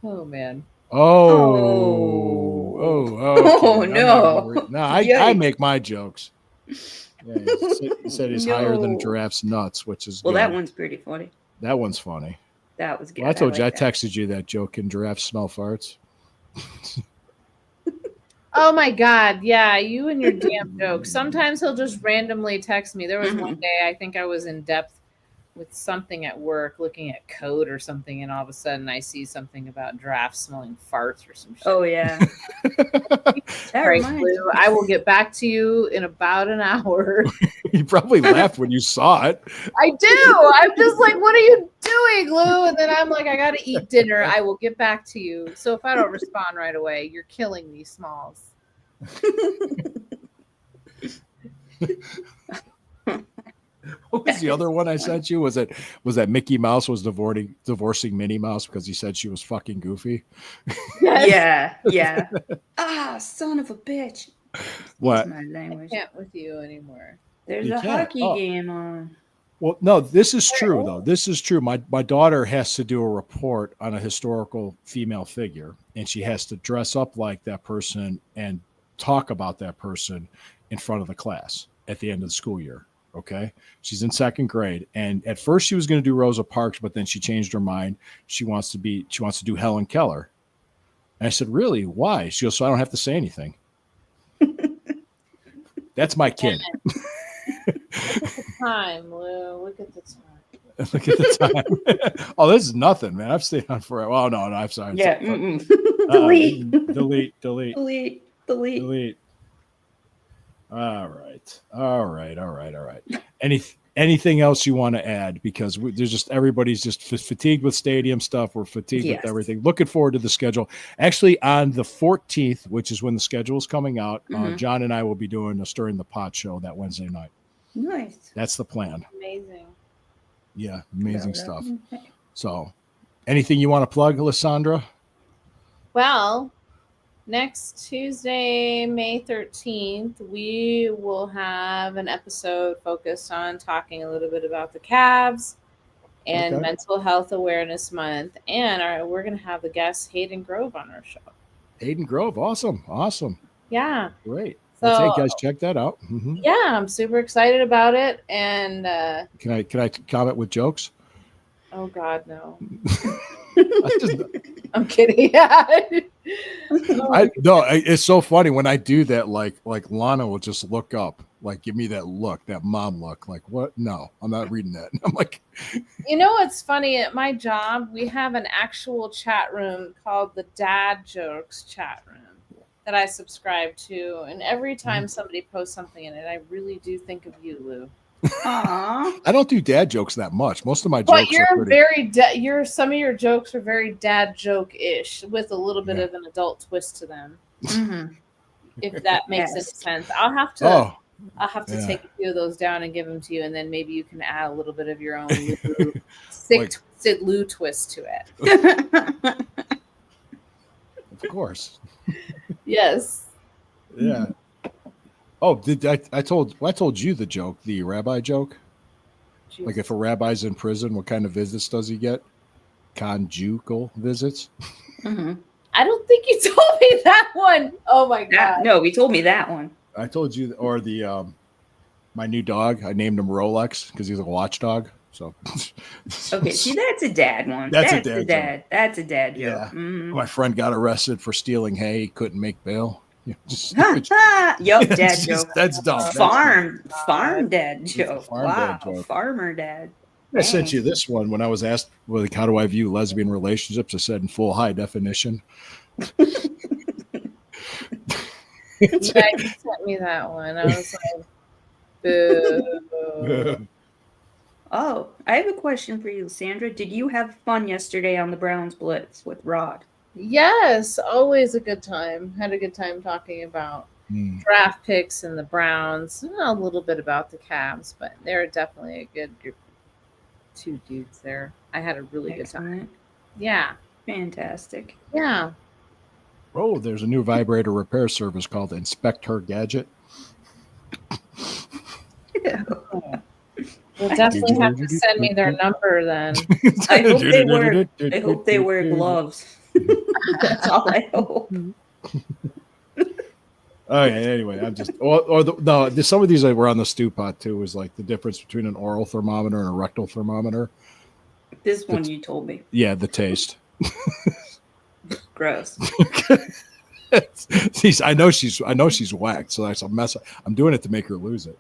Oh man. Oh. Oh, okay. no. No, I Yikes. make my jokes. Yeah, he said he's higher than a No. giraffe's nuts, which is Well, good. that one's pretty funny. That one's funny. That was good. Well, I told you, I like that. texted you that joke. Can giraffes smell farts? Oh my god, yeah, you and your damn jokes. Sometimes he'll just randomly text me. There was one day I think I was in depth with something at work, looking at code or something, and all of a sudden I see something about giraffes smelling farts or some shit. Oh yeah. That All right, reminds Lou, I will get back to you in about an hour. You probably laughed when you saw it. I do. I'm just like, what are you doing, Lou? And then I'm like, I gotta eat dinner. I will get back to you. So if I don't respond right away, you're killing me, Smalls. What was the other one I sent you? Was that Mickey Mouse was divorcing Minnie Mouse because he said she was fucking goofy? Yeah, yeah. Ah, son of a bitch. What? That's my I language. can't with you anymore. There's You a can't. hockey Oh. game on. Well, no, this is true though. This is true. My daughter has to do a report on a historical female figure, and she has to dress up like that person and talk about that person in front of the class at the end of the school year. Okay. She's in second grade. And at first she was going to do Rosa Parks, but then she changed her mind. She wants to do Helen Keller. And I said, really? Why? She goes, so I don't have to say anything. That's my kid. Time, Lou. Look at the time. Look at the time. Oh, this is nothing, man. I've stayed on forever. Oh, no, I'm sorry. Yeah. Delete. Delete. Delete. Delete. Delete. Delete. All right. Anything else you want to add? Because there's just everybody's just fatigued with stadium stuff. We're fatigued Yes. with everything. Looking forward to the schedule. Actually, on the 14th, which is when the schedule is coming out, John and I will be doing a Stirring the Pot show that Wednesday night. Nice. That's the plan. Amazing. Yeah, amazing stuff. Okay. So, anything you want to plug, Alessandra? Well, next Tuesday, May 13th, we will have an episode focused on talking a little bit about the Cavs and Okay. Mental Health Awareness Month. And we're going to have the guest Hayden Grove on our show. Hayden Grove. Awesome. Yeah. Great. So, That's it, guys. Check that out. Mhm. yeah, I'm super excited about it. And, Can I comment with jokes? oh, God, no. I just, I'm kidding. Yeah. it's so funny when I do that. Like Lana will just look up, like give me that look, that mom look. Like what? No, I'm not reading that. I'm like, You know what's funny? At my job, we have an actual chat room called the Dad Jokes chat room that I subscribe to. And every time somebody posts something in it, I really do think of you, Lou. Aw. I don't do dad jokes that much. Most of my But jokes you're are pretty. very some of your jokes are very dad joke-ish with a little bit Yeah. of an adult twist to them. Mhm. If that makes any Yes. sense. I'll have to Oh, yeah. take a few of those down and give them to you, and then maybe you can add a little bit of your own Lou, sick Like- twisted Lou twist to it. of course. Yes. Yeah. Oh, did I told you the joke, the rabbi joke? Like if a rabbi's in prison, what kind of visits does he get? Conjugal visits. Mhm. I don't think you told me that one. Oh my god. No, he told me that one. I told you, or the my new dog. I named him Rolex because he's a watchdog. So Okay, see, that's a dad one. That's a a dad dad. That's a dad joke. Yeah. Mhm. my friend got arrested for stealing hay. He couldn't make bail. Just Ha, stupid. ha. Yup, It's dad just- joke. That's dumb. That's Farm dad joke. farm Wow, dad joke. farmer dad. I sent you this one when I was asked, well, like, how do I view lesbian relationships? I said in full high definition. Yeah, you sent me that one. I was like, boo. Oh, I have a question for you, Sandra. Did you have fun yesterday on the Browns Blitz with Rod? Yes, always a good time. Had a good time talking about Hmm. draft picks and the Browns, and a little bit about the Cavs, but they're definitely a good group. Two dudes there. I had a really good time. Excellent. Yeah, Fantastic. yeah. Oh, there's a new vibrator repair service called Inspect Her Gadget. You'll definitely have to send me their number then. I hope they wear. I hope they wear gloves. That's all I hope. Oh yeah. Anyway, I'm just some of these that were on the stew pot too was like the difference between an oral thermometer and a rectal thermometer. This one you told me. Yeah, the taste. Gross. I know she's whacked, so that's a mess. I'm doing it to make her lose it.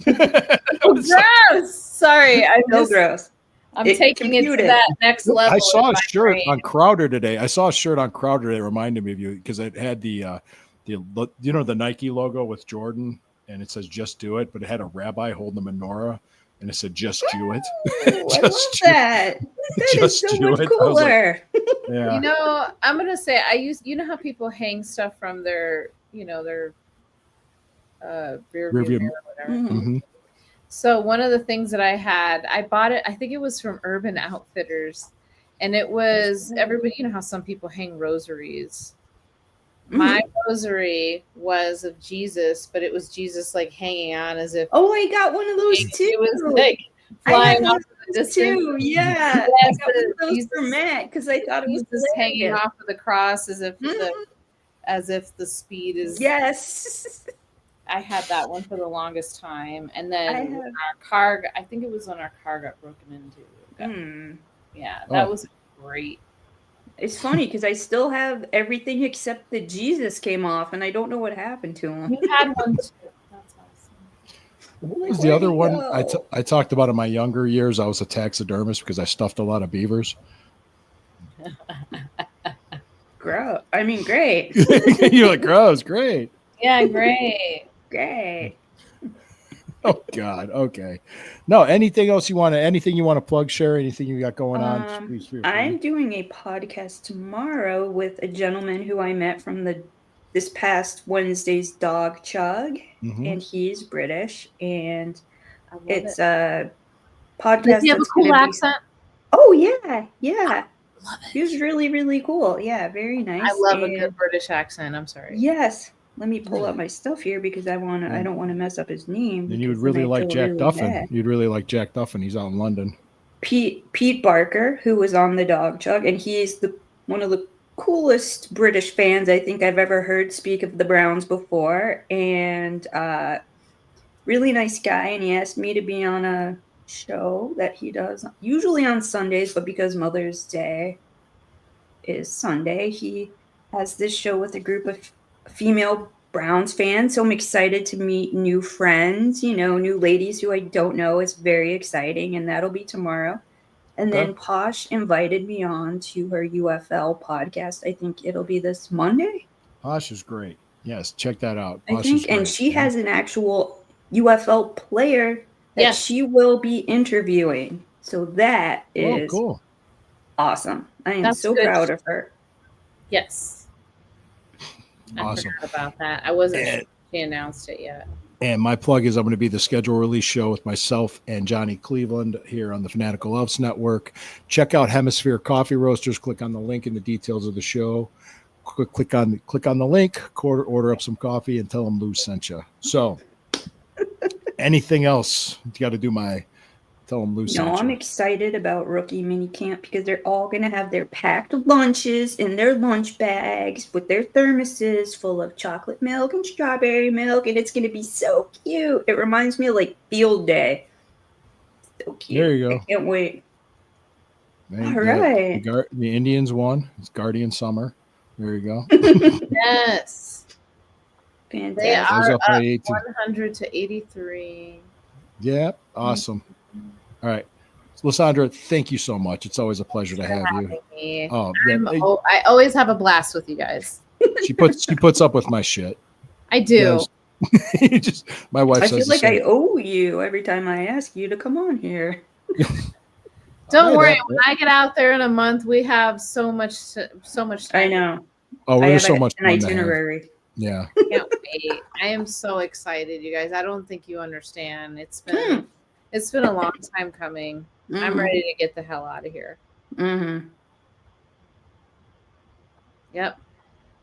Gross. Sorry, So gross. I'm It taking it to computed. that next level. I saw in a my shirt brain. on Crowder today. That reminded me of you because it had the the Nike logo with Jordan and it says "Just Do It," but it had a rabbi holding a menorah and it said "Just do it." I love that. That is so much cooler. Yeah. You know, I'm gonna say you know how people hang stuff from their rear Rearview view mirror or whatever. Mhm. Mhm. So one of the things that I bought it, I think it was from Urban Outfitters, and it was everybody. You know how some people hang rosaries. My rosary was of Jesus, but it was Jesus like hanging on as if Oh, I got one of those too. it was like I flying had off of the those too. distance. Yeah, Yes, I got one of those Jesus- for Matt because I thought it was Jesus hanging hilarious. off of the cross as if Mhm. the speed is. Yes. I had that one for the longest time, and then I when have- our car. I think it was when our car got broken into. Hmm. Yeah, that Oh. was great. It's funny because I still have everything except the Jesus came off, and I don't know what happened to him. You had one too. That's awesome. What was Where'd the other he one go? I talked about in my younger years? I was a taxidermist because I stuffed a lot of beavers. Gross. I mean, great. You're like, gross, great. Yeah, great. Great. Oh God. Okay. No. Anything else you want to plug? Share anything you got going on? Please feel free. I'm doing a podcast tomorrow with a gentleman who I met from this past Wednesday's Dog Chug, Mhm. and he's British, and I love it's it. a podcast. Does he have a that's cool gonna be- accent? Oh yeah. Love He was really, really cool. Yeah, very nice. I love a and- good British accent. I'm sorry. Yes. Let me pull up my stuff here because I don't want to mess up his name. And you would because then really I like feel Jack really Duffin. bad. You'd really like Jack Duffin. He's out in London. Pete Barker, who was on the Dog Chug, and he's one of the coolest British fans I think I've ever heard speak of the Browns before, and really nice guy. And he asked me to be on a show that he does usually on Sundays, but because Mother's Day is Sunday, he has this show with a group of female Browns fans. So I'm excited to meet new friends, new ladies who I don't know. It's very exciting, and that'll be tomorrow. And then Okay. Posh invited me on to her UFL podcast. I think it'll be this Monday, Posh is great. Yes, check that out. I Posh think. is And great. she has an actual UFL player that Yes. she will be interviewing. So that Oh, is cool. awesome. I am That's so good. proud of her. Yes. I Awesome. forgot about that. I wasn't And- sure she announced it yet. And my plug is I'm going to be the schedule release show with myself and Johnny Cleveland here on the Fanatical Elves Network. Check out Hemisphere Coffee Roasters. Click on the link in the details of the show. Click on the link, order up some coffee, and tell them Lou sent you. So, anything else? You got to do my tell them Lou sent No, you. I'm excited about rookie mini camp because they're all going to have their packed lunches in their lunch bags with their thermoses full of chocolate milk and strawberry milk, and it's going to be so cute. It reminds me of like field day. So cute. There you go. I can't wait. They- All right. The Indians won. It's Guardian Summer. There you go. Yes. They Fantastic. are Those up by up 18. 100 to 83. Yeah, awesome. All right. Lysandra, thank you so much. It's always a pleasure to have you. Me. Oh, yeah. I always have a blast with you guys. She puts up with my shit. I do. Just my wife I says feel the like I same. owe you every time I ask you to come on here. Don't Hey, worry. that- When I get out there in a month, we have so much time. I know. Oh, I there's have so much an fun to have. itinerary. Yeah. Can't wait. I am so excited, you guys. I don't think you understand. It's been a long time coming. I'm ready to get the hell out of here. Mm-hmm. Yep.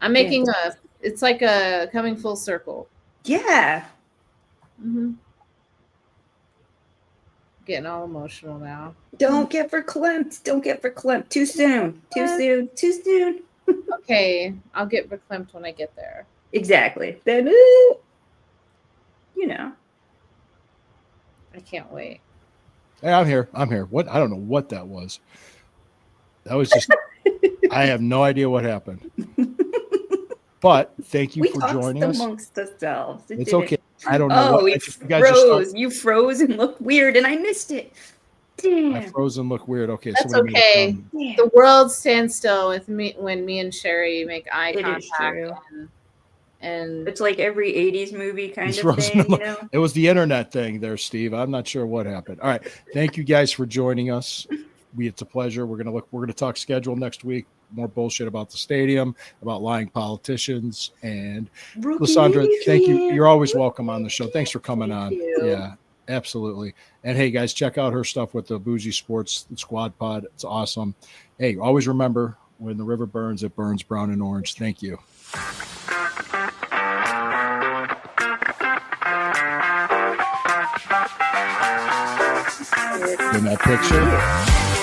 I'm making it's like a coming full circle. Yeah. Mm-hmm. Getting all emotional now. Don't get verklempt. Don't get verklempt. Too soon. Too soon. Too soon. Okay, I'll get verklempt when I get there. Exactly. Then, you know. I can't wait. Hey, I'm here. What? I don't know what that was. That was just. I have no idea what happened. But thank you We for talked joining us. amongst ourselves. It's okay. I don't know. Oh, what, you I think you guys just froze. You froze and looked weird, and I missed it. Damn. I froze and look weird. Okay, That's somebody made a okay. comment. Damn. The world stands still with me when me and Sherry make eye It is contact. true. And It's like every 80s movie kind He's of frozen thing, and you look- know? It was the internet thing there, Steve. I'm not sure what happened. All right. Thank you guys for joining us. It's a pleasure. We're gonna talk schedule next week. More bullshit about the stadium, about lying politicians, and Lysandra, thank you. You're always welcome on the show. Thanks for coming on. Thank you. Yeah, absolutely. And hey, guys, check out her stuff with the Bougie Sports Squad Pod. It's awesome. Hey, always remember, when the river burns, it burns brown and orange. Thank you. In that picture.